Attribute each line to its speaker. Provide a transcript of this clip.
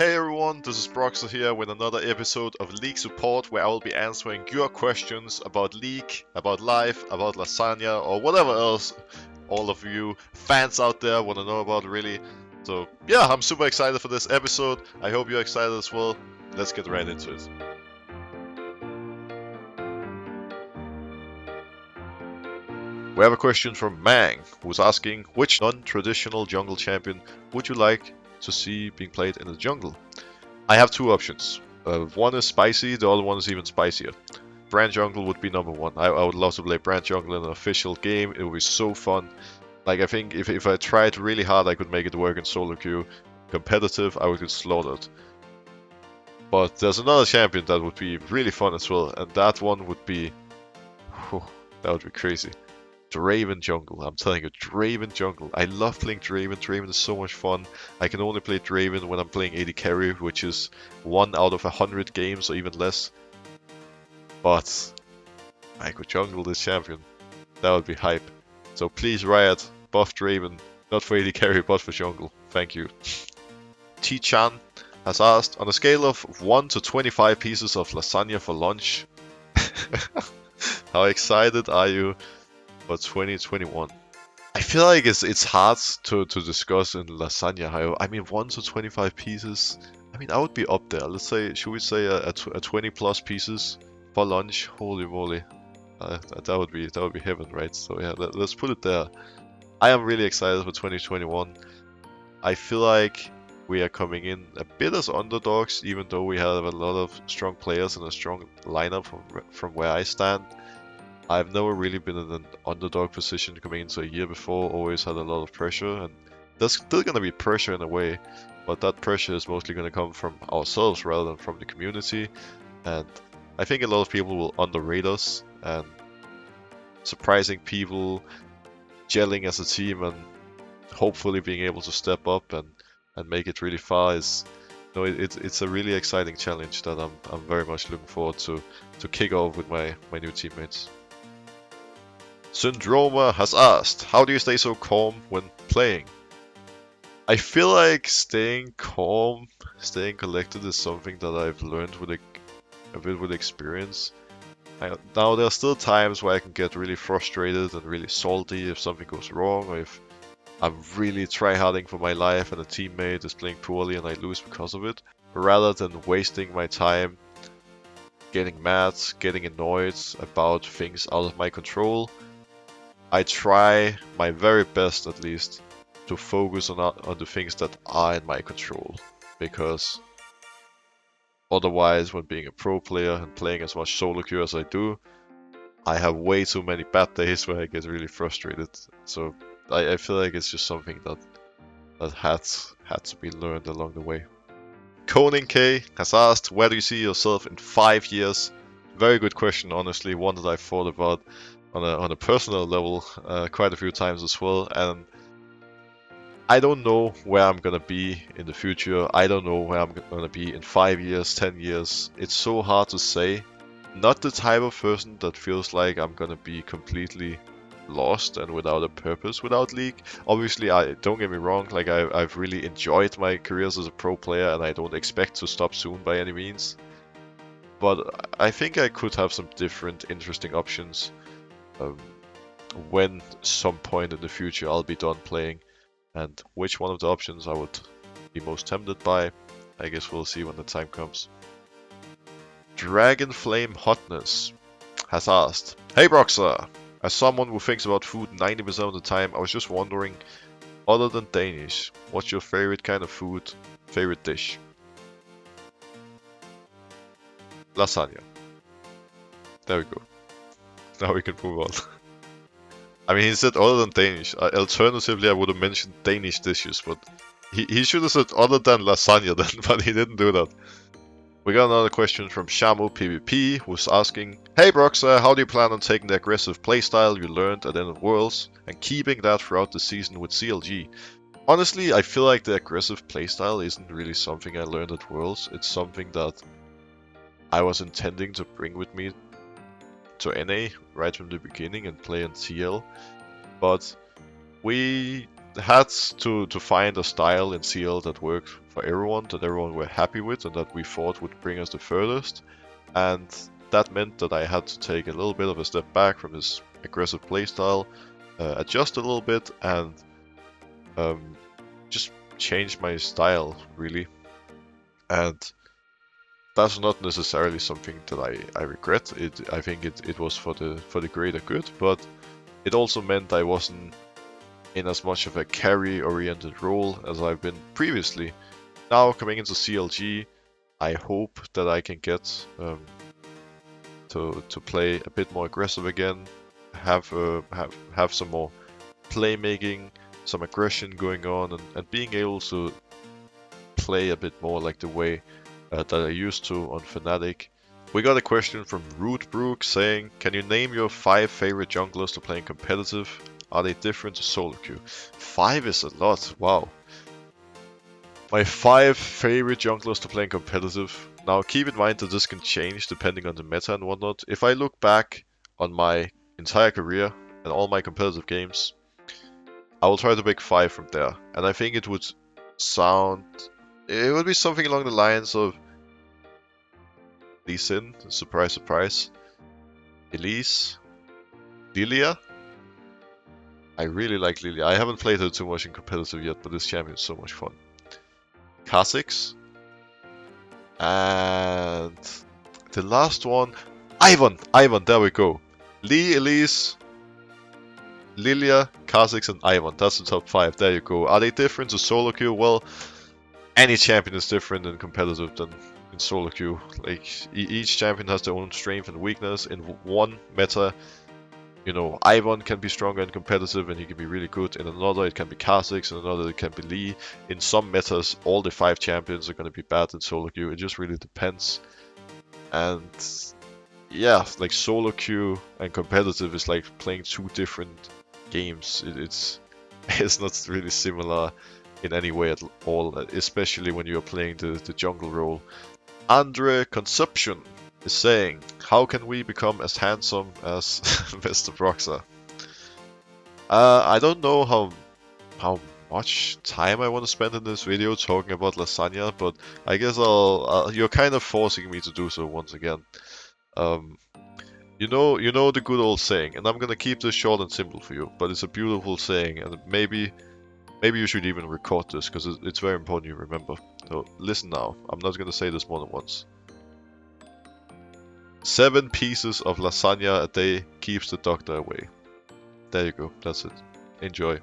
Speaker 1: Hey everyone, this is Broxah here with another episode of League Support where I will be answering your questions about League, about life, about Lasagna, or whatever else all of you fans out there want to know about really. So yeah, I'm super excited for this episode. I hope you're excited as well. Let's get right into it. We have a question from Mang, who's asking, which non-traditional jungle champion would you like to see being played in the jungle? I have two options. One is spicy, the other one is even spicier. Brand Jungle would be number one. I would love to play Brand Jungle in an official game. It would be so fun. Like, I think if I tried really hard, I could make it work in solo queue. Competitive, I would get slaughtered. But there's another champion that would be really fun as well, and that one would be... Whew, that would be crazy. Draven Jungle. I'm telling you, Draven Jungle. I love playing Draven. Draven is so much fun. I can only play Draven when I'm playing AD Carry, which is 1 out of 100 games or even less. But I could jungle this champion. That would be hype. So please, Riot, buff Draven. Not for AD Carry, but for jungle. Thank you. T-Chan has asked, on a scale of 1 to 25 pieces of lasagna for lunch, how excited are you for 2021? I feel like it's hard to discuss in lasagna. I mean, 1 to 25 pieces. I mean, I would be up there. Let's say, should we say a 20 plus pieces for lunch? Holy moly, that would be heaven, right? So yeah, let's put it there. I am really excited for 2021. I feel like we are coming in a bit as underdogs, even though we have a lot of strong players and a strong lineup from where I stand. I've never really been in an underdog position coming into a year before, always had a lot of pressure, and there's still going to be pressure in a way, but that pressure is mostly going to come from ourselves rather than from the community, and I think a lot of people will underrate us, and surprising people, gelling as a team, and hopefully being able to step up and make it really far is... No, it's a really exciting challenge that I'm very much looking forward to kick off with my new teammates. Syndroma has asked, how do you stay so calm when playing? I feel like staying calm, staying collected is something that I've learned with a bit with experience. Now there are still times where I can get really frustrated and really salty if something goes wrong, or if I'm really tryharding for my life and a teammate is playing poorly and I lose because of it. Rather than wasting my time getting mad, getting annoyed about things out of my control, I try my very best, at least, to focus on the things that are in my control, because otherwise, when being a pro player and playing as much solo queue as I do, I have way too many bad days where I get really frustrated. So I feel like it's just something that had to be learned along the way. Conan K has asked, where do you see yourself in 5 years? Very good question, honestly, one that I've thought about on a personal level quite a few times as well, and I don't know where I'm gonna be in the future. I don't know where I'm gonna be in 5 years, 10 years. It's so hard to say. Not the type of person that feels like I'm gonna be completely lost and without a purpose without League. Obviously, don't get me wrong, like I've really enjoyed my careers as a pro player and I don't expect to stop soon by any means. But I think I could have some different interesting options when some point in the future I'll be done playing, and which one of the options I would be most tempted by, I guess we'll see when the time comes. Dragon Flame Hotness has asked, hey Broxah, as someone who thinks about food 90% of the time, I was just wondering, other than Danish, what's your favorite kind of food, favorite dish? Lasagna. There we go. Now we can move on. I mean, he said other than Danish. Alternatively, I would have mentioned Danish dishes, but he should have said other than lasagna then, but he didn't do that. We got another question from Shamu PvP, who's asking, hey Broxah, how do you plan on taking the aggressive playstyle you learned at End of Worlds and keeping that throughout the season with CLG? Honestly, I feel like the aggressive playstyle isn't really something I learned at Worlds. It's something that I was intending to bring with me to NA right from the beginning and play in CL, but we had to find a style in CL that worked for everyone, that everyone were happy with, and that we thought would bring us the furthest. And that meant that I had to take a little bit of a step back from his aggressive playstyle, adjust a little bit, and just change my style, really. And that's not necessarily something that I regret. I think it was for the greater good, but it also meant I wasn't in as much of a carry-oriented role as I've been previously. Now coming into CLG, I hope that I can get to play a bit more aggressive again, have some more playmaking, some aggression going on, and being able to play a bit more like the way that I used to on Fnatic. We got a question from Rootbrook saying, can you name your 5 favorite junglers to play in competitive? Are they different to solo queue? 5 is a lot, wow. My 5 favorite junglers to play in competitive. Now keep in mind that this can change depending on the meta and whatnot. If I look back on my entire career and all my competitive games, I will try to pick 5 from there. And I think it would be something along the lines of Lee Sin, surprise surprise, Elise, Lilia. I really like Lilia. I haven't played her too much in competitive yet, but this champion is so much fun. Kha'Zix. And the last one, Ivan, there we go. Lee, Elise, Lilia, Kha'Zix, and Ivan. That's the top 5. There you go. Are they different to solo queue? Well, any champion is different in competitive than in solo queue. Like each champion has their own strength and weakness. In one meta, you know, Ivan can be stronger in competitive and he can be really good. In another, it can be Kha'Zix. In another, it can be Lee. In some metas, all the 5 champions are going to be bad in solo queue. It just really depends. And yeah, like solo queue and competitive is like playing 2 different games. It's not really similar in any way at all, especially when you're playing the jungle role. Andre Conception is saying, how can we become as handsome as Mr. Broxah? I don't know how much time I want to spend in this video talking about Lasagna, but I guess you're kind of forcing me to do so once again. You know the good old saying, and I'm gonna keep this short and simple for you, but it's a beautiful saying, and maybe you should even record this, because it's very important you remember. So listen now, I'm not gonna say this more than once. 7 pieces of lasagna a day keeps the doctor away. There you go, that's it. Enjoy.